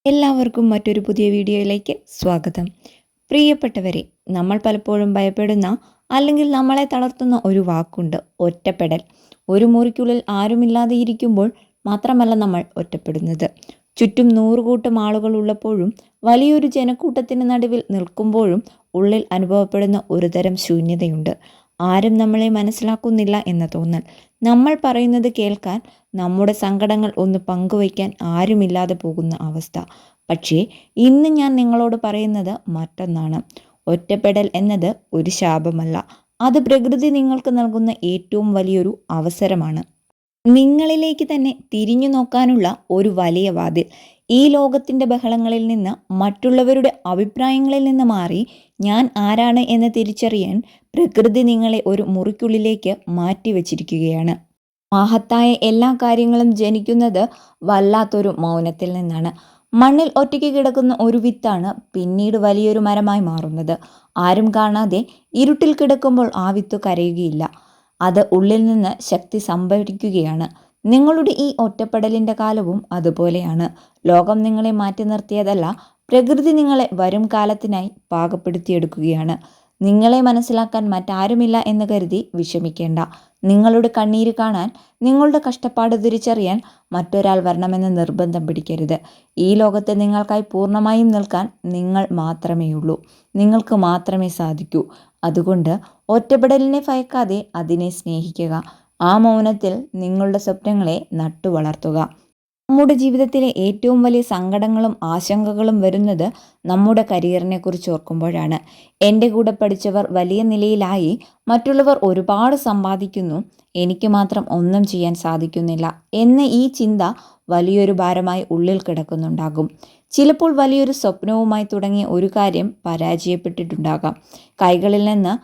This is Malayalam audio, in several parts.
എല്ലാവർക്കും മറ്റൊരു പുതിയ വീഡിയോയിലേക്ക് സ്വാഗതം. പ്രിയപ്പെട്ടവരെ, നമ്മൾ പലപ്പോഴും ഭയപ്പെടുന്ന അല്ലെങ്കിൽ നമ്മളെ തളർത്തുന്ന ഒരു വാക്കുണ്ട്, ഒറ്റപ്പെടൽ. ഒരു മുറിക്കുള്ളിൽ ആരുമില്ലാതെ ഇരിക്കുമ്പോൾ മാത്രമല്ല നമ്മൾ ഒറ്റപ്പെടുന്നത്. ചുറ്റും നൂറുകൂട്ടം ആളുകൾ ഉള്ളപ്പോഴും വലിയൊരു ജനക്കൂട്ടത്തിന് നടുവിൽ നിൽക്കുമ്പോഴും ഉള്ളിൽ അനുഭവപ്പെടുന്ന ഒരുതരം ശൂന്യതയുണ്ട്. ആരും നമ്മളെ മനസ്സിലാക്കുന്നില്ല എന്ന തോന്നൽ. നമ്മൾ പറയുന്നത് കേൾക്കാൻ, നമ്മുടെ സങ്കടങ്ങൾ ഒന്ന് പങ്കുവയ്ക്കാൻ ആരുമില്ലാതെ പോകുന്ന അവസ്ഥ. പക്ഷേ ഇന്ന് ഞാൻ നിങ്ങളോട് പറയുന്നത് മറ്റൊന്നാണ്. ഒറ്റപ്പെടൽ എന്നത് ഒരു ശാപമല്ല, അത് പ്രകൃതി നിങ്ങൾക്ക് നൽകുന്ന ഏറ്റവും വലിയൊരു അവസരമാണ്. നിങ്ങളിലേക്ക് തന്നെ തിരിഞ്ഞു നോക്കാനുള്ള ഒരു വലിയ വാതിൽ. ഈ ലോകത്തിൻ്റെ ബഹളങ്ങളിൽ നിന്ന്, മറ്റുള്ളവരുടെ അഭിപ്രായങ്ങളിൽ നിന്ന് മാറി ഞാൻ ആരാണ് എന്ന് തിരിച്ചറിയാൻ പ്രകൃതി നിങ്ങളെ ഒരു മുറിക്കുള്ളിലേക്ക് മാറ്റിവെച്ചിരിക്കുകയാണ്. മഹത്തായ എല്ലാ കാര്യങ്ങളും ജനിക്കുന്നത് വല്ലാത്തൊരു മൗനത്തിൽ നിന്നാണ്. മണ്ണിൽ ഒറ്റയ്ക്ക് കിടക്കുന്ന ഒരു വിത്താണ് പിന്നീട് വലിയൊരു മരമായി മാറുന്നത്. ആരും കാണാതെ ഇരുട്ടിൽ കിടക്കുമ്പോൾ ആ വിത്ത് കരയുകയില്ല, അത് ഉള്ളിൽ നിന്ന് ശക്തി സംഭരിക്കുകയാണ്. നിങ്ങളുടെ ഈ ഒറ്റപ്പെടലിൻ്റെ കാലവും അതുപോലെയാണ്. ലോകം നിങ്ങളെ മാറ്റി നിർത്തിയതല്ല, പ്രകൃതി നിങ്ങളെ വരും കാലത്തിനായി പാകപ്പെടുത്തിയെടുക്കുകയാണ്. നിങ്ങളെ മനസ്സിലാക്കാൻ മറ്റാരുമില്ല എന്ന് കരുതി വിഷമിക്കേണ്ട. നിങ്ങളുടെ കണ്ണീര് കാണാൻ, നിങ്ങളുടെ കഷ്ടപ്പാട് തിരിച്ചറിയാൻ മറ്റൊരാൾ വരണമെന്ന് നിർബന്ധം പിടിക്കരുത്. ഈ ലോകത്ത് നിങ്ങൾക്കായി പൂർണ്ണമായും നിൽക്കാൻ നിങ്ങൾ മാത്രമേയുള്ളൂ. നിങ്ങൾക്ക് മാത്രമേ സാധിക്കൂ. അതുകൊണ്ട് ഒറ്റപ്പെടലിനെ ഭയക്കാതെ അതിനെ സ്നേഹിക്കുക. ആ മൗനത്തിൽ നിങ്ങളുടെ സ്വപ്നങ്ങളെ നട്ടുവളർത്തുക. നമ്മുടെ ജീവിതത്തിലെ ഏറ്റവും വലിയ സങ്കടങ്ങളും ആശങ്കകളും വരുന്നത് നമ്മുടെ കരിയറിനെ കുറിച്ച് ഓർക്കുമ്പോഴാണ്. എൻ്റെ കൂടെ പഠിച്ചവർ വലിയ നിലയിലായി, മറ്റുള്ളവർ ഒരുപാട് സമ്പാദിക്കുന്നു, എനിക്ക് മാത്രം ഒന്നും ചെയ്യാൻ സാധിക്കുന്നില്ല എന്ന ഈ ചിന്ത വലിയൊരു ഭാരമായി ഉള്ളിൽ കിടക്കുന്നുണ്ടാകും. ചിലപ്പോൾ വലിയൊരു സ്വപ്നവുമായി തുടങ്ങിയ ഒരു കാര്യം പരാജയപ്പെട്ടിട്ടുണ്ടാകാം. കൈകളിൽ നിന്ന്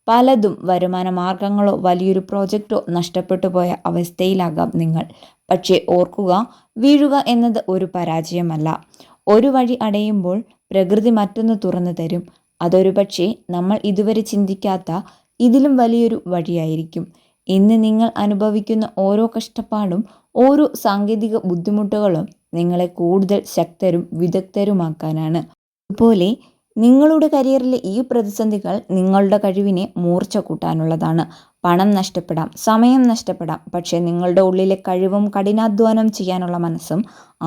പലതും, വരുമാന മാർഗങ്ങളോ വലിയൊരു പ്രോജക്റ്റോ നഷ്ടപ്പെട്ടു പോയ അവസ്ഥയിലാകാം നിങ്ങൾ. പക്ഷേ ഓർക്കുക, വീഴുക എന്നത് ഒരു പരാജയമല്ല. ഒരു വഴി അടയുമ്പോൾ പ്രകൃതി മറ്റൊന്ന് തുറന്നു തരും. അതൊരു പക്ഷേ നമ്മൾ ഇതുവരെ ചിന്തിക്കാത്ത ഇതിലും വലിയൊരു വഴിയായിരിക്കും. ഇന്ന് നിങ്ങൾ അനുഭവിക്കുന്ന ഓരോ കഷ്ടപ്പാടും, ഓരോ സാങ്കേതിക ബുദ്ധിമുട്ടുകളും നിങ്ങളെ കൂടുതൽ ശക്തരും വിദഗ്ധരുമാക്കാനാണ്. അതുപോലെ നിങ്ങളുടെ കരിയറിലെ ഈ പ്രതിസന്ധികൾ നിങ്ങളുടെ കഴിവിനെ മൂർച്ച കൂട്ടാനുള്ളതാണ്. പണം നഷ്ടപ്പെടാം, സമയം നഷ്ടപ്പെടാം, പക്ഷേ നിങ്ങളുടെ ഉള്ളിലെ കഴിവും കഠിനാധ്വാനം ചെയ്യാനുള്ള മനസ്സും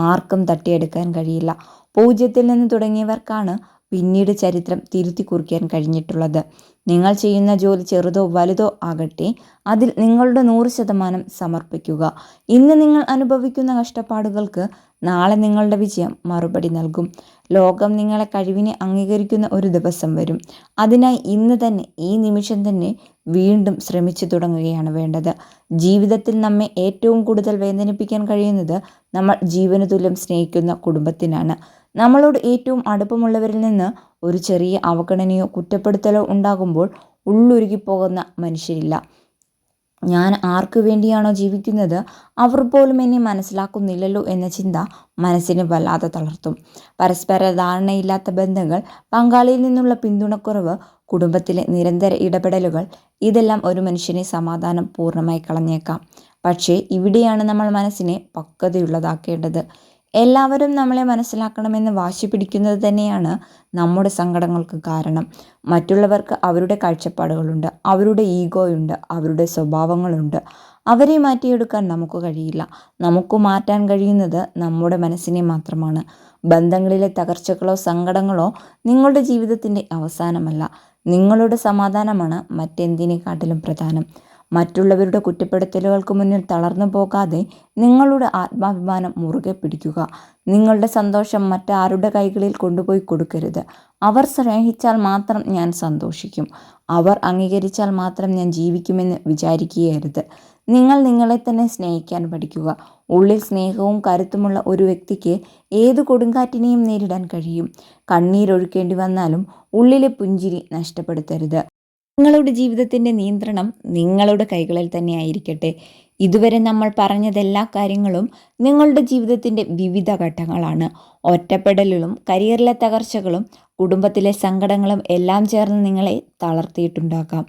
ആർക്കും തട്ടിയെടുക്കാൻ കഴിയില്ല. പൂജ്യത്തിൽ നിന്ന് തുടങ്ങിയവർക്കാണ് പിന്നീട് ചരിത്രം തിരുത്തി കുറിക്കാൻ കഴിഞ്ഞിട്ടുള്ളത്. നിങ്ങൾ ചെയ്യുന്ന ജോലി ചെറുതോ വലുതോ ആകട്ടെ, അതിൽ നിങ്ങളുടെ 100% സമർപ്പിക്കുക. ഇന്ന് നിങ്ങൾ അനുഭവിക്കുന്ന കഷ്ടപ്പാടുകൾക്ക് നാളെ നിങ്ങളുടെ വിജയം മറുപടി നൽകും. ലോകം നിങ്ങളെ കഴിവിനെ അംഗീകരിക്കുന്ന ഒരു ദിവസം വരും. അതിനായി ഇന്ന് തന്നെ, ഈ നിമിഷം തന്നെ വീണ്ടും ശ്രമിച്ചു തുടങ്ങുകയാണ് വേണ്ടത്. ജീവിതത്തിൽ നമ്മെ ഏറ്റവും കൂടുതൽ വേദനിപ്പിക്കാൻ കഴിയുന്നത് നമ്മൾ ജീവന് തുല്യം സ്നേഹിക്കുന്ന കുടുംബത്തിനാണ്. നമ്മളോട് ഏറ്റവും അടുപ്പമുള്ളവരിൽ നിന്ന് ഒരു ചെറിയ അവഗണനയോ കുറ്റപ്പെടുത്തലോ ഉണ്ടാകുമ്പോൾ ഉള്ളുരുകിപ്പോകുന്ന മനുഷ്യരില്ല. ഞാൻ ആർക്കു വേണ്ടിയാണോ ജീവിക്കുന്നത്, അവർ പോലും എന്നെ മനസ്സിലാക്കുന്നില്ലല്ലോ എന്ന ചിന്ത മനസ്സിനെ വല്ലാതെ തളർത്തും. പരസ്പര ധാരണയില്ലാത്ത ബന്ധങ്ങൾ, പങ്കാളിയിൽ നിന്നുള്ള പിന്തുണക്കുറവ്, കുടുംബത്തിലെ നിരന്തര ഇടപെടലുകൾ, ഇതെല്ലാം ഒരു മനുഷ്യനെ സമാധാനം പൂർണ്ണമായി കളഞ്ഞേക്കാം. പക്ഷേ ഇവിടെയാണ് നമ്മൾ മനസ്സിനെ പക്വതയുള്ളതാക്കേണ്ടത്. എല്ലാവരും നമ്മളെ മനസ്സിലാക്കണമെന്ന് വാശി പിടിക്കുന്നത് തന്നെയാണ് നമ്മുടെ സങ്കടങ്ങൾക്ക് കാരണം. മറ്റുള്ളവർക്ക് അവരുടെ കാഴ്ചപ്പാടുകളുണ്ട്, അവരുടെ ഈഗോയുണ്ട്, അവരുടെ സ്വഭാവങ്ങളുണ്ട്. അവരെ മാറ്റിയെടുക്കാൻ നമുക്ക് കഴിയില്ല. നമുക്ക് മാറ്റാൻ കഴിയുന്നത് നമ്മുടെ മനസ്സിനെ മാത്രമാണ്. ബന്ധങ്ങളിലെ തകർച്ചകളോ സങ്കടങ്ങളോ നിങ്ങളുടെ ജീവിതത്തിൻ്റെ അവസാനമല്ല. നിങ്ങളുടെ സമാധാനമാണ് മറ്റെന്തിനേക്കാട്ടിലും പ്രധാനം. മറ്റുള്ളവരുടെ കുറ്റപ്പെടുത്തലുകൾക്ക് മുന്നിൽ തളർന്നു പോകാതെ നിങ്ങളുടെ ആത്മാഭിമാനം മുറുകെ പിടിക്കുക. നിങ്ങളുടെ സന്തോഷം മറ്റാരുടെ കൈകളിൽ കൊണ്ടുപോയി കൊടുക്കരുത്. അവർ സ്നേഹിച്ചാൽ മാത്രം ഞാൻ സന്തോഷിക്കും, അവർ അംഗീകരിച്ചാൽ മാത്രം ഞാൻ ജീവിക്കുമെന്ന് വിചാരിക്കുകയരുത്. നിങ്ങൾ നിങ്ങളെ തന്നെ സ്നേഹിക്കാൻ പഠിക്കുക. ഉള്ളിൽ സ്നേഹവും കരുത്തുമുള്ള ഒരു വ്യക്തിക്ക് ഏത് കൊടുങ്കാറ്റിനെയും നേരിടാൻ കഴിയും. കണ്ണീരൊഴുക്കേണ്ടി വന്നാലും ഉള്ളിലെ പുഞ്ചിരി നഷ്ടപ്പെടുത്തരുത്. നിങ്ങളുടെ ജീവിതത്തിൻ്റെ നിയന്ത്രണം നിങ്ങളുടെ കൈകളിൽ തന്നെ ആയിരിക്കട്ടെ. ഇതുവരെ നമ്മൾ പറഞ്ഞതെല്ലാ കാര്യങ്ങളും നിങ്ങളുടെ ജീവിതത്തിൻ്റെ വിവിധ ഘട്ടങ്ങളാണ്. ഒറ്റപ്പെടലുകളും കരിയറിലെ തകർച്ചകളും കുടുംബത്തിലെ സങ്കടങ്ങളും എല്ലാം ചേർന്ന് നിങ്ങളെ തളർത്തിയിട്ടുണ്ടാകാം.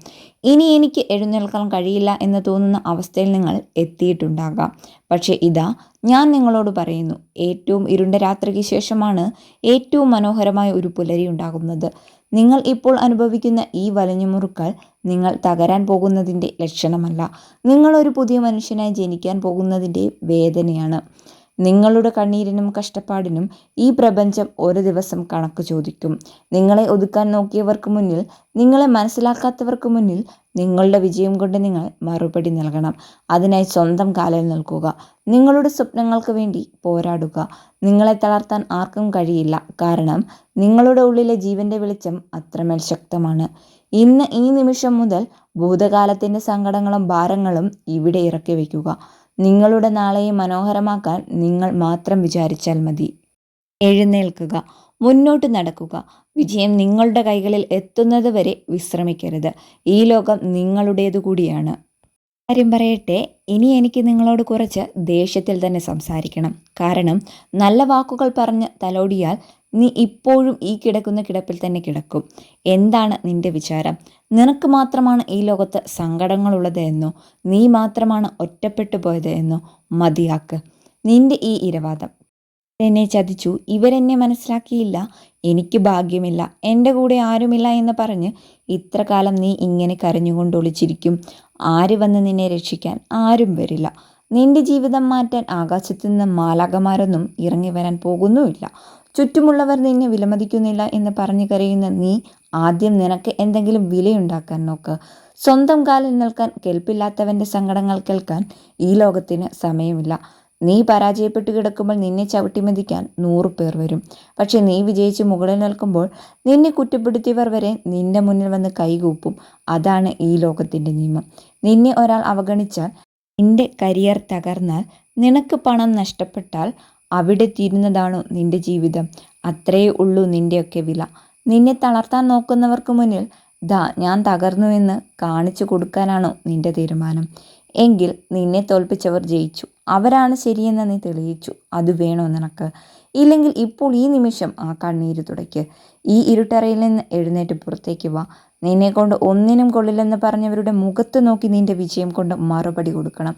ഇനി എനിക്ക് എഴുന്നേൽക്കാൻ കഴിയില്ല എന്ന് തോന്നുന്ന അവസ്ഥയിൽ നിങ്ങൾ എത്തിയിട്ടുണ്ടാകാം. പക്ഷേ ഇതാ, ഞാൻ നിങ്ങളോട് പറയുന്നു, ഏറ്റവും ഇരുണ്ട രാത്രിക്ക് ശേഷമാണ് ഏറ്റവും മനോഹരമായ ഒരു പുലരി ഉണ്ടാകുന്നത്. നിങ്ങൾ ഇപ്പോൾ അനുഭവിക്കുന്ന ഈ വലിഞ്ഞുമുറുക്കൽ നിങ്ങൾ തകരാൻ പോകുന്നതിൻ്റെ ലക്ഷണമല്ല, നിങ്ങളൊരു പുതിയ മനുഷ്യനായി ജനിക്കാൻ പോകുന്നതിൻ്റെ വേദനയാണ്. നിങ്ങളുടെ കണ്ണീരിനും കഷ്ടപ്പാടിനും ഈ പ്രപഞ്ചം ഒരു ദിവസം കണക്ക് ചോദിക്കും. നിങ്ങളെ ഒതുക്കാൻ നോക്കിയവർക്ക് മുന്നിൽ, നിങ്ങളെ മനസ്സിലാക്കാത്തവർക്ക് മുന്നിൽ നിങ്ങളുടെ വിജയം കൊണ്ട് നിങ്ങൾ മറുപടി നൽകണം. അതിനായി സ്വന്തം കാലിൽ നിൽക്കുക. നിങ്ങളുടെ സ്വപ്നങ്ങൾക്ക് വേണ്ടി പോരാടുക. നിങ്ങളെ തളർത്താൻ ആർക്കും കഴിയില്ല, കാരണം നിങ്ങളുടെ ഉള്ളിലെ ജീവൻ്റെ വെളിച്ചം അത്രമേൽ ശക്തമാണ്. ഇന്ന് ഈ നിമിഷം മുതൽ ഭൂതകാലത്തിൻ്റെ സങ്കടങ്ങളും ഭാരങ്ങളും ഇവിടെ ഇറക്കി വയ്ക്കുക. നിങ്ങളുടെ നാളെയെ മനോഹരമാക്കാൻ നിങ്ങൾ മാത്രം വിചാരിച്ചാൽ മതി. എഴുന്നേൽക്കുക, മുന്നോട്ട് നടക്കുക. വിജയം നിങ്ങളുടെ കൈകളിൽ എത്തുന്നത് വരെ വിശ്രമിക്കരുത്. ഈ ലോകം നിങ്ങളുടേതു കൂടിയാണ്. കാര്യം പറയട്ടെ, ഇനി എനിക്ക് നിങ്ങളോട് കുറച്ച് ദേഷ്യത്തിൽ തന്നെ സംസാരിക്കണം. കാരണം നല്ല വാക്കുകൾ പറഞ്ഞ് തലോടിയാൽ നീ ഇപ്പോഴും ഈ കിടക്കുന്ന കിടപ്പിൽ തന്നെ കിടക്കും. എന്താണ് നിന്റെ വിചാരം? നിനക്ക് മാത്രമാണ് ഈ ലോകത്ത് സങ്കടങ്ങളുള്ളത് എന്നോ, നീ മാത്രമാണ് ഒറ്റപ്പെട്ടു പോയത് എന്നോ? മതിയാക്ക് നിന്റെ ഈ ഇരവാദം. എന്നെ ചതിച്ചു, ഇവരെന്നെ മനസ്സിലാക്കിയില്ല, എനിക്ക് ഭാഗ്യമില്ല, എൻ്റെ കൂടെ ആരുമില്ല എന്ന് പറഞ്ഞ് ഇത്ര കാലം നീ ഇങ്ങനെ കരഞ്ഞുകൊണ്ട് ഒളിച്ചിരിക്കും. ആര് വന്ന് നിന്നെ രക്ഷിക്കാൻ? ആരും വരില്ല. നിന്റെ ജീവിതം മാറ്റാൻ ആകാശത്തു നിന്ന് മാലാഖമാരൊന്നും ഇറങ്ങി വരാൻ പോകുന്നുമില്ല. ചുറ്റുമുള്ളവർ നിന്നെ വിലമതിക്കുന്നില്ല എന്ന് പറഞ്ഞ് കരയുന്ന നീ ആദ്യം നിനക്ക് എന്തെങ്കിലും വിലയുണ്ടാക്കാൻ നോക്ക്. സ്വന്തം കാലിൽ നിൽക്കാൻ കെൽപ്പില്ലാത്തവൻ്റെ സങ്കടങ്ങൾ കേൾക്കാൻ ഈ ലോകത്തിന് സമയമില്ല. നീ പരാജയപ്പെട്ടു കിടക്കുമ്പോൾ നിന്നെ ചവിട്ടിമെതിക്കാൻ 100 പേർ വരും. പക്ഷെ നീ വിജയിച്ച് മുകളിൽ നിൽക്കുമ്പോൾ നിന്നെ കുറ്റപ്പെടുത്തിയവർ വരെ നിന്റെ മുന്നിൽ വന്ന് കൈകൂപ്പും. അതാണ് ഈ ലോകത്തിൻ്റെ നിയമം. നിന്നെ ഒരാൾ അവഗണിച്ചാൽ, നിന്റെ കരിയർ തകർന്നാൽ, നിനക്ക് പണം നഷ്ടപ്പെട്ടാൽ അവിടെ തീരുന്നതാണോ നിന്റെ ജീവിതം? അത്രയേ ഉള്ളൂ നിൻ്റെയൊക്കെ വില. നിന്നെ തളർത്താൻ നോക്കുന്നവർക്ക് മുന്നിൽ ദാ ഞാൻ തകർന്നുവെന്ന് കാണിച്ചു കൊടുക്കാനാണോ നിന്റെ തീരുമാനം? എങ്കിൽ നിന്നെ തോൽപ്പിച്ചവർ ജയിച്ചു, അവരാണ് ശരിയെന്ന് നീ തെളിയിച്ചു. അത് വേണോ നിനക്ക്? ഇല്ലെങ്കിൽ ഇപ്പോൾ ഈ നിമിഷം ആ കണ്ണീര് തുടയ്ക്ക്. ഈ ഇരുട്ടറയിൽ നിന്ന് എഴുന്നേറ്റ് പുറത്തേക്ക് വാ. നിന്നെക്കൊണ്ട് ഒന്നിനും കൊള്ളില്ലെന്ന് പറഞ്ഞവരുടെ മുഖത്ത് നോക്കി നിന്റെ വിജയം കൊണ്ട് മറുപടി കൊടുക്കണം.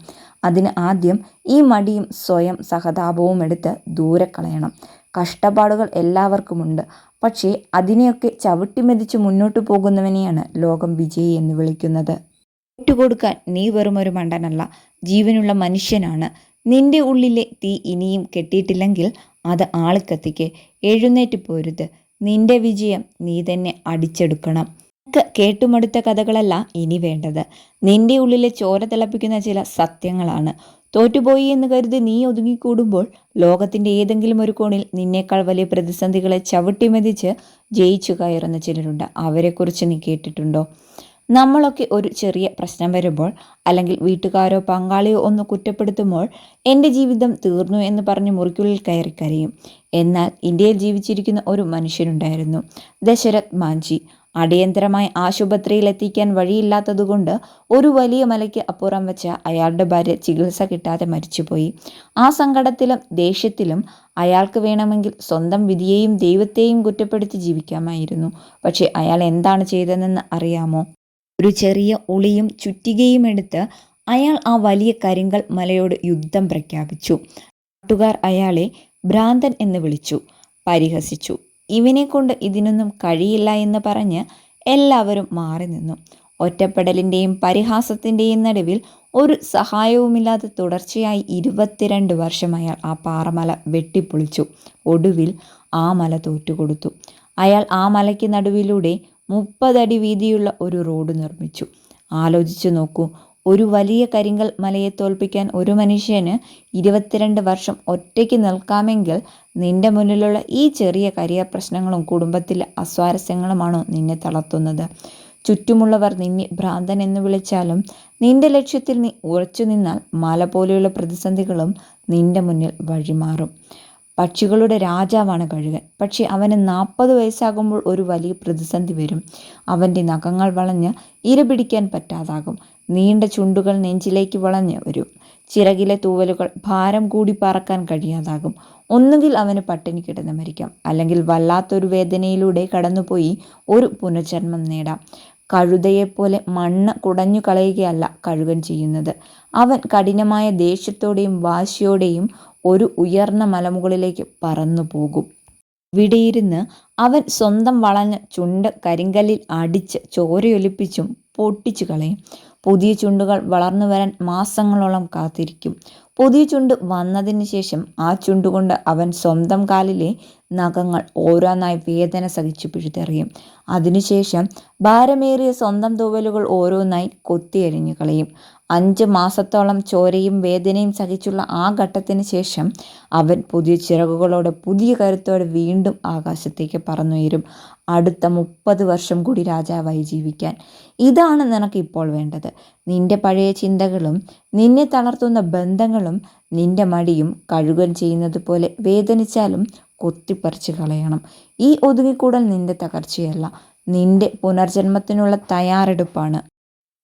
അതിന് ആദ്യം ഈ മടിയും സ്വയം സഹതാപവും എടുത്ത് ദൂരെ കളയണം. കഷ്ടപ്പാടുകൾ എല്ലാവർക്കുമുണ്ട്, പക്ഷേ അതിനെയൊക്കെ ചവിട്ടിമെതിച്ച് മുന്നോട്ട് പോകുന്നവനെയാണ് ലോകം വിജയി എന്ന് വിളിക്കുന്നത്. വിട്ടുകൊടുക്കാൻ നീ വെറുമൊരു മണ്ടനല്ല, ജീവനുള്ള മനുഷ്യനാണ്. നിന്റെ ഉള്ളിലെ തീ ഇനിയും കെട്ടിയിട്ടില്ലെങ്കിൽ അത് ആളിക്കത്തിക്ക്. എഴുന്നേറ്റ് പോരുത്. നിന്റെ വിജയം നീ തന്നെ അടിച്ചെടുക്കണം. നിനക്ക് കേട്ടുമടുത്ത കഥകളല്ല ഇനി വേണ്ടത്. നിന്റെ ഉള്ളിലെ ചോര തിളപ്പിക്കുന്ന ചില സത്യങ്ങളാണ്. തോറ്റുപോയി എന്ന് കരുതി നീ ഒതുങ്ങിക്കൂടുമ്പോൾ ലോകത്തിൻ്റെ ഏതെങ്കിലും ഒരു കോണിൽ നിന്നേക്കാൾ വലിയ പ്രതിസന്ധികളെ ചവിട്ടിമെതിച്ച് ജയിച്ചു കയറുന്ന ചിലരുണ്ട്. അവരെക്കുറിച്ച് നീ കേട്ടിട്ടുണ്ടോ? നമ്മളൊക്കെ ഒരു ചെറിയ പ്രശ്നം വരുമ്പോൾ, അല്ലെങ്കിൽ വീട്ടുകാരോ പങ്കാളിയോ ഒന്ന് കുറ്റപ്പെടുത്തുമ്പോൾ എൻ്റെ ജീവിതം തീർന്നു എന്ന് പറഞ്ഞ് മുറിക്കുള്ളിൽ കയറി കരയും. എന്നാൽ ഇന്ത്യയിൽ ജീവിച്ചിരിക്കുന്ന ഒരു മനുഷ്യനുണ്ടായിരുന്നു, ദശരഥ് മാഞ്ചി. അടിയന്തരമായി ആശുപത്രിയിൽ എത്തിക്കാൻ വഴിയില്ലാത്തതുകൊണ്ട് ഒരു വലിയ മലയ്ക്ക് അപ്പുറം വെച്ച അയാളുടെ ഭാര്യ ചികിത്സ കിട്ടാതെ മരിച്ചുപോയി. ആ സങ്കടത്തിലും ദേഷ്യത്തിലും അയാൾക്ക് വേണമെങ്കിൽ സ്വന്തം വിധിയെയും ദൈവത്തെയും കുറ്റപ്പെടുത്തി ജീവിക്കാമായിരുന്നു. പക്ഷേ അയാൾ എന്താണ് ചെയ്തതെന്ന് അറിയാമോ? ഒരു ചെറിയ ഉളിയും ചുറ്റികയും എടുത്ത് അയാൾ ആ വലിയ കരിങ്കൽ മലയോട് യുദ്ധം പ്രഖ്യാപിച്ചു. നാട്ടുകാർ അയാളെ ഭ്രാന്തൻ എന്ന് വിളിച്ചു, പരിഹസിച്ചു. ഇവനെ കൊണ്ട് ഇതിനൊന്നും കഴിയില്ല എന്ന് പറഞ്ഞ് എല്ലാവരും മാറി നിന്നു. ഒറ്റപ്പെടലിൻ്റെയും പരിഹാസത്തിൻ്റെയും നടുവിൽ ഒരു സഹായവുമില്ലാതെ തുടർച്ചയായി 22 വർഷം അയാൾ ആ പാറമല വെട്ടിപ്പൊളിച്ചു. ഒടുവിൽ ആ മല തോറ്റുകൊടുത്തു. അയാൾ ആ മലയ്ക്ക് നടുവിലൂടെ 30 അടി വീതിയുള്ള ഒരു റോഡ് നിർമ്മിച്ചു. ആലോചിച്ചു നോക്കൂ, ഒരു വലിയ കരിങ്കൽ മലയെ തോൽപ്പിക്കാൻ ഒരു മനുഷ്യന് 22 വർഷം ഒറ്റയ്ക്ക് നിൽക്കാമെങ്കിൽ നിന്റെ മുന്നിലുള്ള ഈ ചെറിയ കരിയർ പ്രശ്നങ്ങളും കുടുംബത്തിലെ അസ്വാരസ്യങ്ങളുമാണോ നിന്നെ തളർത്തുന്നത്? ചുറ്റുമുള്ളവർ നിന്നെ ഭ്രാന്തൻ എന്ന് വിളിച്ചാലും നിന്റെ ലക്ഷ്യത്തിൽ നീ ഉറച്ചു നിന്നാൽ മല പോലെയുള്ള പ്രതിസന്ധികളും നിന്റെ മുന്നിൽ വഴിമാറും. പക്ഷികളുടെ രാജാവാണ് കഴുകൻ. പക്ഷേ അവന് 40 വയസ്സാകുമ്പോൾ ഒരു വലിയ പ്രതിസന്ധി വരും. അവൻ്റെ നഖങ്ങൾ വളഞ്ഞ് ഇര പിടിക്കാൻ പറ്റാതാകും. നീണ്ട ചുണ്ടുകൾ നെഞ്ചിലേക്ക് വളഞ്ഞ് വരും. ചിറകിലെ തൂവലുകൾ ഭാരം കൂടി പറക്കാൻ കഴിയാതാകും. ഒന്നുകിൽ അവന് പട്ടിണി കിടന്ന് മരിക്കാം, അല്ലെങ്കിൽ വല്ലാത്തൊരു വേദനയിലൂടെ കടന്നുപോയി ഒരു പുനർജന്മം നേടാം. കഴുതയെപ്പോലെ മണ്ണ് കുടഞ്ഞു കളയുകയല്ല കഴുകൻ ചെയ്യുന്നത്. അവൻ കഠിനമായ ദേഷ്യത്തോടെയും വാശിയോടെയും ഒരു ഉയർന്ന മലമുകളിലേക്ക് പറന്നു പോകും. ഇവിടെയിരുന്ന് അവൻ സ്വന്തം വളഞ്ഞ ചുണ്ട് കരിങ്കല്ലിൽ അടിച്ച് ചോരയൊലിപ്പിച്ചും പൊട്ടിച്ചു കളയും. പുതിയ ചുണ്ടുകൾ വളർന്നു വരാൻ മാസങ്ങളോളം കാത്തിരിക്കും. പുതിയ ചുണ്ട് വന്നതിന് ശേഷം ആ ചുണ്ടുകൊണ്ട് അവൻ സ്വന്തം കാലിലെ നഖങ്ങൾ ഓരോന്നായി വേദന സഹിച്ചു പിഴുതെറിയും. അതിനുശേഷം ഭാരമേറിയ സ്വന്തം തൂവലുകൾ ഓരോന്നായി കൊത്തിയരിഞ്ഞു കളയും. 5 മാസത്തോളം ചോരയും വേദനയും സഹിച്ചുള്ള ആ ഘട്ടത്തിന് ശേഷം അവൻ പുതിയ ചിറകുകളോടെ പുതിയ കരുത്തോടെ വീണ്ടും ആകാശത്തേക്ക് പറന്നുയരും, അടുത്ത 30 വർഷം കൂടി രാജാവായി ജീവിക്കാൻ. ഇതാണ് നിനക്ക് ഇപ്പോൾ വേണ്ടത്. നിന്റെ പഴയ ചിന്തകളും നിന്നെ തളർത്തുന്ന ബന്ധങ്ങളും നിന്റെ മടിയും കഴുകൻ ചെയ്യുന്നത് പോലെ വേദനിച്ചാലും കൊത്തിപ്പറിച്ച് കളയണം. ഈ ഒതുങ്ങിക്കൂടൽ നിന്റെ തകർച്ചയല്ല, നിന്റെ പുനർജന്മത്തിനുള്ള തയ്യാറെടുപ്പാണ്.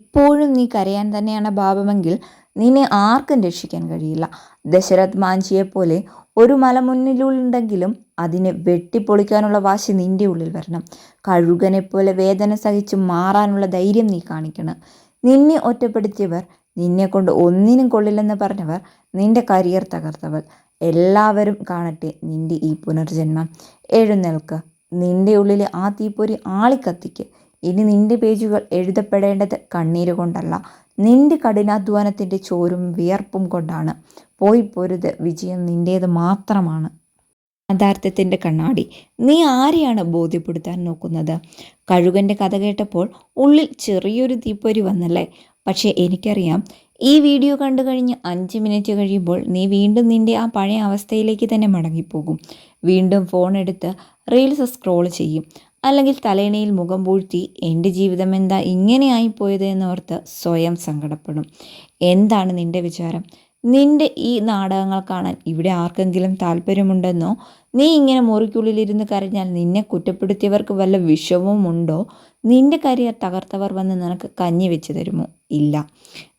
ഇപ്പോഴും നീ കരയാൻ തന്നെയാണ് ഭാവമെങ്കിൽ നിന്നെ ആർക്കും രക്ഷിക്കാൻ കഴിയില്ല. ദശരഥ് മാഞ്ചിയെപ്പോലെ ഒരു മല മുന്നിലുണ്ടെങ്കിലും അതിനെ വെട്ടിപ്പൊളിക്കാനുള്ള വാശി നിന്റെ ഉള്ളിൽ വരണം. കഴുകനെപ്പോലെ വേദന സഹിച്ച് മാറാനുള്ള ധൈര്യം നീ കാണിക്കണം. നിന്നെ ഒറ്റപ്പെടുത്തിയവർ, നിന്നെ കൊണ്ട് ഒന്നിനും കൊള്ളില്ലെന്ന് പറഞ്ഞവർ, നിന്റെ കരിയർ തകർത്തവർ എല്ലാവരും കാണട്ടെ നിന്റെ ഈ പുനർജന്മം. എഴുന്നേൽക്ക്, നിന്റെ ഉള്ളിലെ ആ തീപ്പൊരി ആളിക്കത്തിക്ക്. ഇനി നിന്റെ പേജുകൾ എഴുതപ്പെടേണ്ടത് കണ്ണീര് കൊണ്ടല്ല, നിന്റെ കഠിനാധ്വാനത്തിൻ്റെ ചോരും വിയർപ്പും കൊണ്ടാണ്. പോയി പൊരുത്, വിജയം നിൻ്റേത് മാത്രമാണ്. യാഥാർത്ഥ്യത്തിൻ്റെ കണ്ണാടി. നീ ആരെയാണ് ബോധ്യപ്പെടുത്താൻ നോക്കുന്നത്? കഴുകൻ്റെ കഥ കേട്ടപ്പോൾ ഉള്ളിൽ ചെറിയൊരു തീപ്പൊരി വന്നല്ലേ? പക്ഷേ എനിക്കറിയാം, ഈ വീഡിയോ കണ്ടു കഴിഞ്ഞ് 5 മിനിറ്റ് കഴിയുമ്പോൾ നീ വീണ്ടും നിൻ്റെ ആ പഴയ അവസ്ഥയിലേക്ക് തന്നെ മടങ്ങിപ്പോകും. വീണ്ടും ഫോൺ എടുത്ത് റീൽസ് സ്ക്രോൾ ചെയ്യും, അല്ലെങ്കിൽ തലേണയിൽ മുഖം പൂഴ്ത്തി എൻ്റെ ജീവിതം എന്താ ഇങ്ങനെയായിപ്പോയത് എന്നോർത്ത് സ്വയം സങ്കടപ്പെടും. എന്താണ് നിൻ്റെ വിചാരം? നിൻ്റെ ഈ നാടകങ്ങൾ കാണാൻ ഇവിടെ ആർക്കെങ്കിലും താല്പര്യമുണ്ടെന്നോ? നീ ഇങ്ങനെ മുറിക്കുള്ളിലിരുന്ന് കരഞ്ഞാൽ നിന്നെ കുറ്റപ്പെടുത്തിയവർക്ക് വല്ല വിഷമവും ഉണ്ടോ? നിന്റെ കരിയർ തകർത്തവർ വന്ന് നിനക്ക് കഞ്ഞി വെച്ച് തരുമോ? ഇല്ല.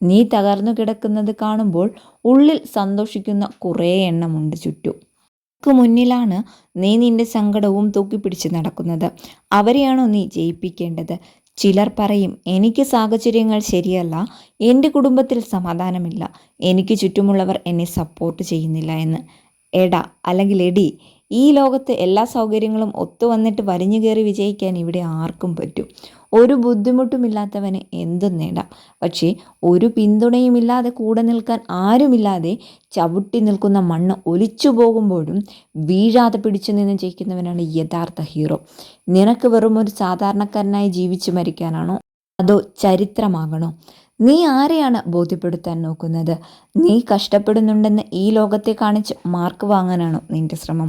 നീ തകർന്നു കിടക്കുന്നത് കാണുമ്പോൾ ഉള്ളിൽ സന്തോഷിക്കുന്ന കുറേ എണ്ണമുണ്ട് ചുറ്റും. മുന്നിലാണ് നീ നിന്റെ സങ്കടവും തൂക്കിപ്പിടിച്ച് നടക്കുന്നത്. അവരെയാണോ നീ ജയിപ്പിക്കേണ്ടത്? ചിലർ പറയും, എനിക്ക് സാഹചര്യങ്ങൾ ശരിയല്ല, എൻ്റെ കുടുംബത്തിൽ സമാധാനമില്ല, എനിക്ക് ചുറ്റുമുള്ളവർ എന്നെ സപ്പോർട്ട് ചെയ്യുന്നില്ല എന്ന്. എടാ അല്ലെങ്കിൽ എടി, ഈ ലോകത്ത് എല്ലാ സൗകര്യങ്ങളും ഒത്തുവന്നിട്ട് വലിഞ്ഞു കയറി വിജയിക്കാൻ ഇവിടെ ആർക്കും പറ്റും. ഒരു ബുദ്ധിമുട്ടുമില്ലാത്തവന് എന്തും നേടാം. പക്ഷേ ഒരു പിന്തുണയുമില്ലാതെ കൂടെ നിൽക്കാൻ ആരുമില്ലാതെ ചവിട്ടി നിൽക്കുന്ന മണ്ണ് ഒലിച്ചു പോകുമ്പോഴും വീഴാതെ പിടിച്ചു നിന്ന് ജയിക്കുന്നവനാണ് യഥാർത്ഥ ഹീറോ. നിനക്ക് വെറും ഒരു സാധാരണക്കാരനായി ജീവിച്ചു മരിക്കാനാണോ, അതോ ചരിത്രമാകണോ? നീ ആരെയാണ് ബോധ്യപ്പെടുത്താൻ നോക്കുന്നത്? നീ കഷ്ടപ്പെടുന്നുണ്ടെന്ന് ഈ ലോകത്തെ കാണിച്ച് മാർക്ക് വാങ്ങാനാണോ നിന്റെ ശ്രമം?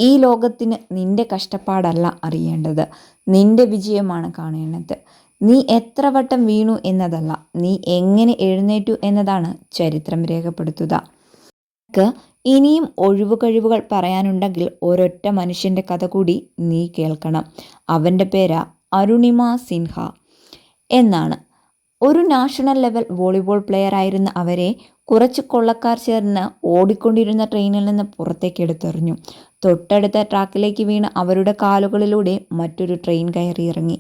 ഈ ലോകത്തിന് നിന്റെ കഷ്ടപ്പാടല്ല അറിയേണ്ടത്, നിന്റെ വിജയമാണ് കാണേണ്ടത്. നീ എത്ര വട്ടം വീണു എന്നതല്ല, നീ എങ്ങനെ എഴുന്നേറ്റു എന്നതാണ് ചരിത്രം രേഖപ്പെടുത്തുക. നിനക്ക് ഇനിയും കഴിവുകൾ പറയാനുണ്ടെങ്കിൽ ഒരൊറ്റ മനുഷ്യൻ്റെ കഥ കൂടി നീ കേൾക്കണം. അവൻ്റെ പേര് അരുണിമ സിൻഹ എന്നാണ്. ഒരു നാഷണൽ ലെവൽ വോളിബോൾ പ്ലെയർ ആയിരുന്ന അവരെ കുറച്ച് കൊള്ളക്കാർ ചേർന്ന് ഓടിക്കൊണ്ടിരുന്ന ട്രെയിനിൽ നിന്ന് പുറത്തേക്ക് എടുത്തെറിഞ്ഞു. തൊട്ടടുത്ത ട്രാക്കിലേക്ക് വീണ് അവരുടെ കാലുകളിലൂടെ മറ്റൊരു ട്രെയിൻ കയറി ഇറങ്ങി.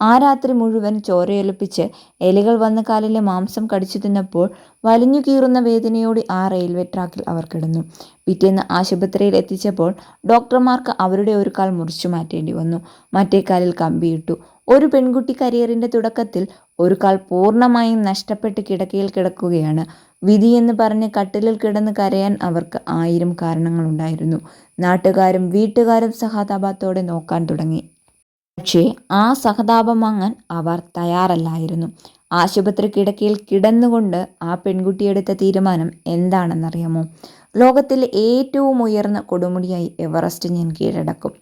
ആ രാത്രി മുഴുവൻ ചോരയൊലിപ്പിച്ച് എലികൾ വന്ന് കാലിലെ മാംസം കടിച്ചു തിന്നപ്പോൾ വലിഞ്ഞു കീറുന്ന വേദനയോടെ ആ റെയിൽവേ ട്രാക്കിൽ അവർ കിടന്നു. പിറ്റേന്ന് ആശുപത്രിയിൽ എത്തിച്ചപ്പോൾ ഡോക്ടർമാർക്ക് അവരുടെ ഒരു കാൽ മുറിച്ചു മാറ്റേണ്ടി വന്നു. മറ്റേ കാലിൽ കമ്പിയിട്ടു. ഒരു പെൺകുട്ടി കരിയറിൻ്റെ തുടക്കത്തിൽ ഒരു കാൽ പൂർണ്ണമായും നഷ്ടപ്പെട്ട് കിടക്കയിൽ കിടക്കുകയാണ്. വിധിയെന്ന് പറഞ്ഞ് കട്ടിലിൽ കിടന്ന് കരയാൻ അവർക്ക് 1000 കാരണങ്ങളുണ്ടായിരുന്നു. നാട്ടുകാരും വീട്ടുകാരും സഹതാപത്തോടെ നോക്കാൻ തുടങ്ങി. പക്ഷേ ആ സഹതാപം വാങ്ങാൻ അവർ തയ്യാറല്ലായിരുന്നു. ആശുപത്രി കിടക്കയിൽ കിടന്നുകൊണ്ട് ആ പെൺകുട്ടിയെടുത്ത തീരുമാനം എന്താണെന്നറിയാമോ? ലോകത്തിലെ ഏറ്റവും ഉയർന്ന കൊടുമുടിയായി എവറസ്റ്റ് ഞാൻ കീഴടക്കും.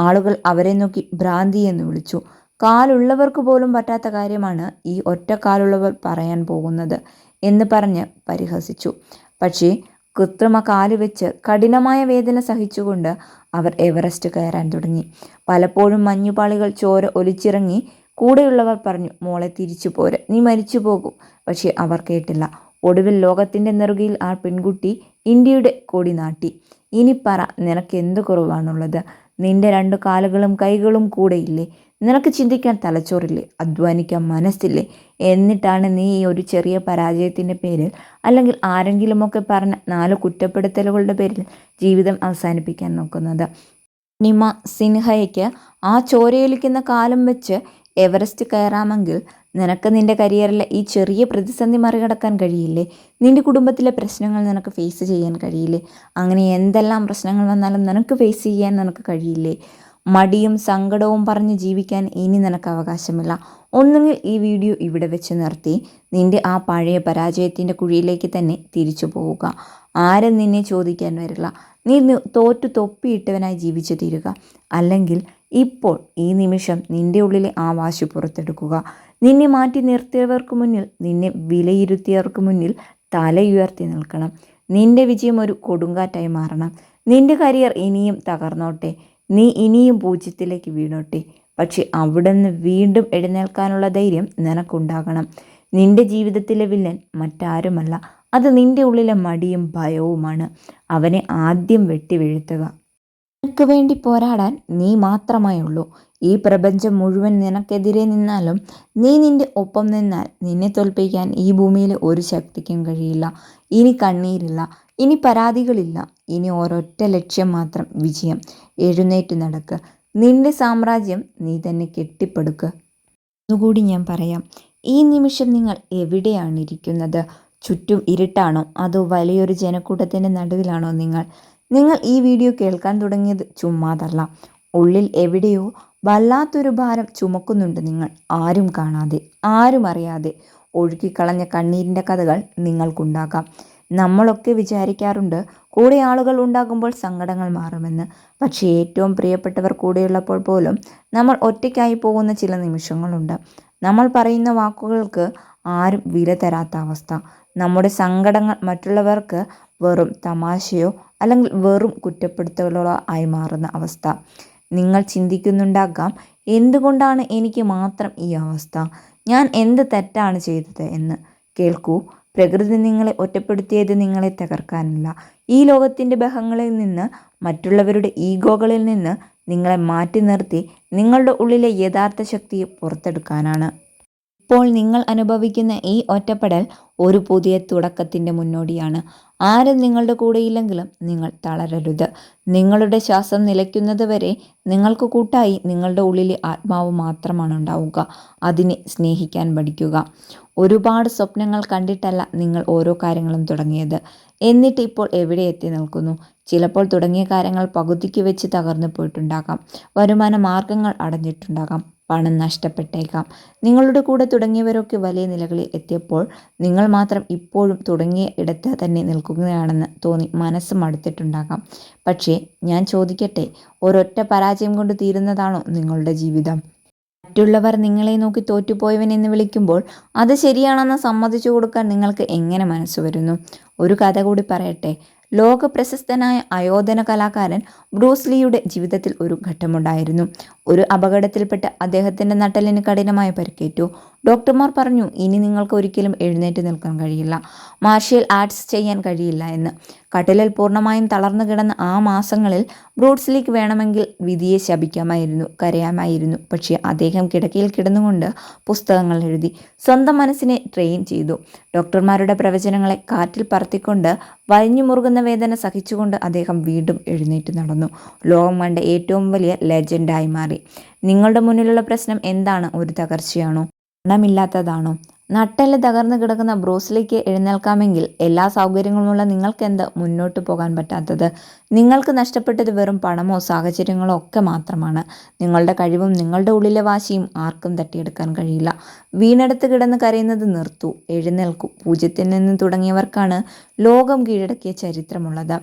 ആളുകൾ അവരെ നോക്കി ഭ്രാന്തി എന്ന് വിളിച്ചു. കാലുള്ളവർക്ക് പോലും പറ്റാത്ത കാര്യമാണ് ഈ ഒറ്റ കാലുള്ളവർ പറയാൻ പോകുന്നത് എന്ന് പറഞ്ഞ് പരിഹസിച്ചു. പക്ഷേ കൃത്രിമ കാല് വെച്ച് കഠിനമായ വേദന സഹിച്ചുകൊണ്ട് അവർ എവറസ്റ്റ് കയറാൻ തുടങ്ങി. പലപ്പോഴും മഞ്ഞുപാളികൾ ചോര ഒലിച്ചിറങ്ങി. കൂടെയുള്ളവർ പറഞ്ഞു, മോളെ തിരിച്ചു പോര്, നീ മരിച്ചു പോകും. പക്ഷേ അവർ കേട്ടില്ല. ഒടുവിൽ ലോകത്തിൻ്റെ നെറുകയിൽ ആ പെൺകുട്ടി ഇന്ത്യയുടെ കൊടി നാട്ടി. ഇനി പറ, നിനക്ക് എന്ത് കുറവാണുള്ളത്? നിന്റെ 2 കാലുകളും കൈകളും കൂടെയില്ലേ? നിനക്ക് ചിന്തിക്കാൻ തലച്ചോറില്ലേ? അധ്വാനിക്കാൻ മനസ്സില്ലേ? എന്നിട്ടാണ് നീ ഈ ഒരു ചെറിയ പരാജയത്തിൻ്റെ പേരിൽ അല്ലെങ്കിൽ ആരെങ്കിലുമൊക്കെ പറഞ്ഞ 4 കുറ്റപ്പെടുത്തലുകളുടെ പേരിൽ ജീവിതം അവസാനിപ്പിക്കാൻ നോക്കുന്നത്. നിമ സിൻഹയ്ക്ക് ആ ചോരയൊലിക്കുന്ന കാലം വെച്ച് എവറസ്റ്റ് കയറാമെങ്കിൽ നിനക്ക് നിന്റെ കരിയറിലെ ഈ ചെറിയ പ്രതിസന്ധി മറികടക്കാൻ കഴിയില്ലേ? നിന്റെ കുടുംബത്തിലെ പ്രശ്നങ്ങൾ നിനക്ക് ഫേസ് ചെയ്യാൻ കഴിയില്ലേ? അങ്ങനെ എന്തെല്ലാം പ്രശ്നങ്ങൾ വന്നാലും നിനക്ക് ഫേസ് ചെയ്യാൻ നിനക്ക് കഴിയില്ലേ? മടിയും സങ്കടവും പറഞ്ഞ് ജീവിക്കാൻ ഇനി നിനക്ക് അവകാശമില്ല. ഒന്നുകിൽ ഈ വീഡിയോ ഇവിടെ വെച്ച് നിർത്തി നിന്റെ ആ പഴയ പരാജയത്തിൻ്റെ കുഴിയിലേക്ക് തന്നെ തിരിച്ചു പോവുക. ആരും നിന്നെ ചോദിക്കാൻ വരില്ല. നീ തോറ്റു തൊപ്പിയിട്ടവനായി ജീവിച്ചു തീരുക. അല്ലെങ്കിൽ ഇപ്പോൾ ഈ നിമിഷം നിന്റെ ഉള്ളിലെ ആ വാശി പുറത്തെടുക്കുക. നിന്നെ മാറ്റി നിർത്തിയവർക്ക് മുന്നിൽ, നിന്നെ വിലയിരുത്തിയവർക്ക് മുന്നിൽ തലയുയർത്തി നിൽക്കണം. നിന്റെ വിജയം ഒരു കൊടുങ്കാറ്റായി മാറണം. നിന്റെ കരിയർ ഇനിയും തകർന്നോട്ടെ, നീ ഇനിയും പൂജ്യത്തിലേക്ക് വീണോട്ടെ, പക്ഷെ അവിടുന്ന് വീണ്ടും എഴുന്നേൽക്കാനുള്ള ധൈര്യം നിനക്കുണ്ടാകണം. നിന്റെ ജീവിതത്തിലെ വില്ലൻ മറ്റാരുമല്ല, അത് നിന്റെ ഉള്ളിലെ മടിയും ഭയവുമാണ്. അവനെ ആദ്യം വെട്ടിവീഴ്ത്തുക. നിനക്ക് വേണ്ടി പോരാടാൻ നീ മാത്രമേ ഉള്ളൂ. ഈ പ്രപഞ്ചം മുഴുവൻ നിനക്കെതിരെ നിന്നാലും നീ നിന്റെ ഒപ്പം നിന്നാൽ നിന്നെ തോൽപ്പിക്കാൻ ഈ ഭൂമിയിൽ ഒരു ശക്തിക്കും കഴിയില്ല. ഇനി കണ്ണീരില്ല, ഇനി പരാതികളില്ല, ഇനി ഒരൊറ്റ ലക്ഷ്യം മാത്രം, വിജയം. എഴുന്നേറ്റ് നടക്ക്. നിന്റെ സാമ്രാജ്യം നീ തന്നെ കെട്ടിപ്പടുക്ക്. ഒന്നുകൂടി ഞാൻ പറയാം, ഈ നിമിഷം നിങ്ങൾ എവിടെയാണ് ഇരിക്കുന്നത്? ചുറ്റും ഇരുട്ടാണോ അതോ വലിയൊരു ജനക്കൂട്ടത്തിൻ്റെ നടുവിലാണോ നിങ്ങൾ ഈ വീഡിയോ കേൾക്കാൻ തുടങ്ങിയത് ചുമ്മാതല്ല. ഉള്ളിൽ എവിടെയോ വല്ലാത്തൊരു ഭാരം ചുമക്കുന്നുണ്ട് നിങ്ങൾ. ആരും കാണാതെ, ആരും അറിയാതെ ഒഴുക്കിക്കളഞ്ഞ കണ്ണീരിൻ്റെ കഥകൾ നിങ്ങൾക്കുണ്ടാകാം. നമ്മളൊക്കെ വിചാരിക്കാറുണ്ട് കൂടെ ആളുകൾ ഉണ്ടാകുമ്പോൾ സങ്കടങ്ങൾ മാറുമെന്ന്. പക്ഷേ ഏറ്റവും പ്രിയപ്പെട്ടവർ കൂടെയുള്ളപ്പോൾ പോലും നമ്മൾ ഒറ്റയ്ക്കായി പോകുന്ന ചില നിമിഷങ്ങളുണ്ട്. നമ്മൾ പറയുന്ന വാക്കുകൾക്ക് ആരും വില തരാത്ത അവസ്ഥ. നമ്മുടെ സങ്കടങ്ങൾ മറ്റുള്ളവർക്ക് വെറും തമാശയോ അല്ലെങ്കിൽ വെറും കുറ്റപ്പെടുത്തലുകളോ ആയി മാറുന്ന അവസ്ഥ. നിങ്ങൾ ചിന്തിക്കുന്നുണ്ടാകാം, എന്തുകൊണ്ടാണ് എനിക്ക് മാത്രം ഈ അവസ്ഥ? ഞാൻ എന്ത് തെറ്റാണ് ചെയ്തത് എന്ന്. കേൾക്കൂ, പ്രകൃതി നിങ്ങളെ ഒറ്റപ്പെടുത്തിയത് നിങ്ങളെ തകർക്കാനല്ല. ഈ ലോകത്തിൻ്റെ ബഹങ്ങളിൽ നിന്ന്, മറ്റുള്ളവരുടെ ഈഗോകളിൽ നിന്ന് നിങ്ങളെ മാറ്റി നിർത്തി നിങ്ങളുടെ ഉള്ളിലെ യഥാർത്ഥ ശക്തിയെ പുറത്തെടുക്കാനാണ്. ഇപ്പോൾ നിങ്ങൾ അനുഭവിക്കുന്ന ഈ ഒറ്റപ്പെടൽ ഒരു പുതിയ തുടക്കത്തിൻ്റെ മുന്നോടിയാണ്. ആരും നിങ്ങളുടെ കൂടെയില്ലെങ്കിലും നിങ്ങൾ തളരരുത്. നിങ്ങളുടെ ശ്വാസം നിലയ്ക്കുന്നത് വരെ നിങ്ങൾക്ക് കൂട്ടായി നിങ്ങളുടെ ഉള്ളിലെ ആത്മാവ് മാത്രമാണ് ഉണ്ടാവുക. അതിനെ സ്നേഹിക്കാൻ പഠിക്കുക. ഒരുപാട് സ്വപ്നങ്ങൾ കണ്ടിട്ടല്ല നിങ്ങൾ ഓരോ കാര്യങ്ങളും തുടങ്ങിയത്. എന്നിട്ട് ഇപ്പോൾ എവിടെ എത്തി നിൽക്കുന്നു? ചിലപ്പോൾ തുടങ്ങിയ കാര്യങ്ങൾ പകുതിക്ക് വെച്ച് തകർന്നു പോയിട്ടുണ്ടാകാം. വരുമാന മാർഗങ്ങൾ അടഞ്ഞിട്ടുണ്ടാകാം. പണം നഷ്ടപ്പെട്ടേക്കാം. നിങ്ങളുടെ കൂടെ തുടങ്ങിയവരൊക്കെ വലിയ നിലകളിൽ എത്തിയപ്പോൾ നിങ്ങൾ മാത്രം ഇപ്പോഴും തുടങ്ങിയ ഇടത്ത് തന്നെ നിൽക്കുകയാണെന്ന് തോന്നി മനസ്സ് മടുത്തിട്ടുണ്ടാകാം. പക്ഷേ ഞാൻ ചോദിക്കട്ടെ, ഒരൊറ്റ പരാജയം കൊണ്ട് തീരുന്നതാണോ നിങ്ങളുടെ ജീവിതം? മറ്റുള്ളവർ നിങ്ങളെ നോക്കി തോറ്റുപോയവൻ എന്ന് വിളിക്കുമ്പോൾ അത് ശരിയാണെന്ന് സമ്മതിച്ചു കൊടുക്കാൻ നിങ്ങൾക്ക് എങ്ങനെ മനസ്സ് വരുന്നു? ഒരു കഥ കൂടി പറയട്ടെ. ലോക പ്രശസ്തനായ ആയോധന കലാകാരൻ ബ്രൂസ് ലീയുടെ ജീവിതത്തിൽ ഒരു ഘട്ടമുണ്ടായിരുന്നു. ഒരു അപകടത്തിൽപ്പെട്ട് അദ്ദേഹത്തിൻ്റെ നട്ടെല്ലിന് കഠിനമായി പരിക്കേറ്റു. ഡോക്ടർമാർ പറഞ്ഞു, ഇനി നിങ്ങൾക്ക് ഒരിക്കലും എഴുന്നേറ്റ് നിൽക്കാൻ കഴിയില്ല, മാർഷ്യൽ ആർട്സ് ചെയ്യാൻ കഴിയില്ല എന്ന്. കട്ടിലിൽ പൂർണ്ണമായും തളർന്നു കിടന്ന ആ മാസങ്ങളിൽ ബ്രൂസ് ലീക്ക് വേണമെങ്കിൽ വിധിയെ ശപിക്കാമായിരുന്നു, കരയാമായിരുന്നു. പക്ഷേ അദ്ദേഹം കിടക്കയിൽ കിടന്നുകൊണ്ട് പുസ്തകങ്ങൾ എഴുതി, സ്വന്തം മനസ്സിനെ ട്രെയിൻ ചെയ്തു. ഡോക്ടർമാരുടെ പ്രവചനങ്ങളെ കാറ്റിൽ പറത്തിക്കൊണ്ട് വലിഞ്ഞു മുറുകുന്ന വേദന സഹിച്ചുകൊണ്ട് അദ്ദേഹം വീണ്ടും എഴുന്നേറ്റ് നടന്നു. ലോകം കണ്ട ഏറ്റവും വലിയ ലെജൻഡായി മാറി. നിങ്ങളുടെ മുന്നിലുള്ള പ്രശ്നം എന്താണ്? ഒരു തകർച്ചയാണോ? പണമില്ലാത്തതാണോ? നട്ടെല്ല് തകർന്നു കിടക്കുന്ന ബ്രൂസ് ലീക്ക് എഴുന്നേൽക്കാമെങ്കിൽ എല്ലാ സൗകര്യങ്ങളുമുള്ള നിങ്ങൾക്കെന്ത് മുന്നോട്ട് പോകാൻ പറ്റാത്തത്? നിങ്ങൾക്ക് നഷ്ടപ്പെട്ടത് വെറും പണമോ സാഹചര്യങ്ങളോ ഒക്കെ മാത്രമാണ്. നിങ്ങളുടെ കഴിവും നിങ്ങളുടെ ഉള്ളിലെ വാശിയും ആർക്കും തട്ടിയെടുക്കാൻ കഴിയില്ല. വീണെടുത്ത് കിടന്ന് കരയുന്നത് നിർത്തൂ, എഴുന്നേൽക്കൂ. പൂജ്യത്തിൽ നിന്ന് തുടങ്ങിയവർക്കാണ് ലോകം കീഴടക്കിയ ചരിത്രമുള്ളത്.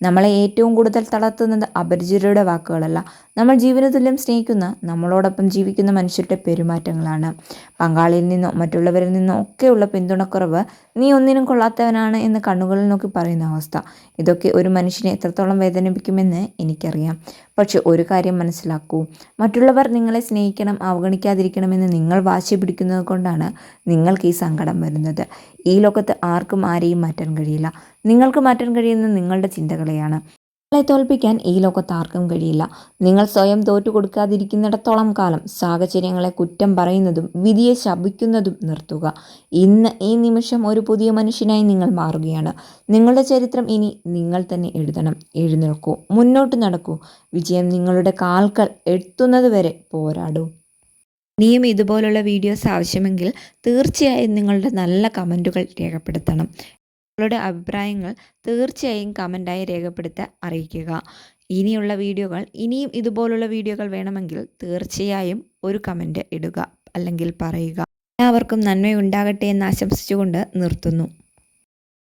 നമ്മളെ ഏറ്റവും കൂടുതൽ തളർത്തുന്നത് അപരിചിതരുടെ വാക്കുകളല്ല, നമ്മൾ ജീവനതുല്യം സ്നേഹിക്കുന്ന, നമ്മളോടൊപ്പം ജീവിക്കുന്ന മനുഷ്യരുടെ പെരുമാറ്റങ്ങളാണ്. പങ്കാളിയിൽ നിന്നോ മറ്റുള്ളവരിൽ നിന്നോ ഒക്കെയുള്ള പിന്തുണക്കുറവ്, നീ ഒന്നിനും കൊള്ളാത്തവനാണ് എന്ന് കണ്ണുകളിൽ നോക്കി പറയുന്ന അവസ്ഥ, ഇതൊക്കെ ഒരു മനുഷ്യനെ എത്രത്തോളം വേദനിപ്പിക്കുമെന്ന് എനിക്കറിയാം. പക്ഷെ ഒരു കാര്യം മനസ്സിലാക്കൂ, മറ്റുള്ളവർ നിങ്ങളെ സ്നേഹിക്കണം, അവഗണിക്കാതിരിക്കണമെന്ന് നിങ്ങൾ വാശി പിടിക്കുന്നത് കൊണ്ടാണ് നിങ്ങൾക്ക് ഈ സങ്കടം വരുന്നത്. ഈ ലോകത്ത് ആർക്കും ആരെയും മാറ്റാൻ കഴിയില്ല. നിങ്ങൾക്ക് മാറ്റാൻ കഴിയുന്നത് നിങ്ങളുടെ ചിന്തകളെയാണ്. നിങ്ങളെ തോൽപ്പിക്കാൻ ഈ ലോകത്ത് ആർക്കും കഴിയില്ല. നിങ്ങൾ സ്വയം തോറ്റു കൊടുക്കാതിരിക്കുന്നിടത്തോളം കാലം സാഹചര്യങ്ങളെ കുറ്റം പറയുന്നതും വിധിയെ ശപിക്കുന്നതും നിർത്തുക. ഇന്ന് ഈ നിമിഷം ഒരു പുതിയ മനുഷ്യനായി നിങ്ങൾ മാറുകയാണ്. നിങ്ങളുടെ ചരിത്രം ഇനി നിങ്ങൾ തന്നെ എഴുതണം. എഴുന്നേൽക്കൂ, മുന്നോട്ട് നടക്കൂ. വിജയം നിങ്ങളുടെ കാൽക്കൽ എത്തുന്നത് വരെ പോരാടൂ. ഇനിയും ഇതുപോലുള്ള വീഡിയോസ് ആവശ്യമെങ്കിൽ തീർച്ചയായും നിങ്ങളുടെ നല്ല കമൻറ്റുകൾ രേഖപ്പെടുത്തണം. നിങ്ങളുടെ അഭിപ്രായങ്ങൾ തീർച്ചയായും കമൻറ്റായി രേഖപ്പെടുത്തി അറിയിക്കുക. ഇനിയും ഇതുപോലുള്ള വീഡിയോകൾ വേണമെങ്കിൽ തീർച്ചയായും ഒരു കമൻറ്റ് ഇടുക അല്ലെങ്കിൽ പറയുക. എല്ലാവർക്കും നന്മയുണ്ടാകട്ടെ എന്ന് ആശംസിച്ചുകൊണ്ട് നിർത്തുന്നു.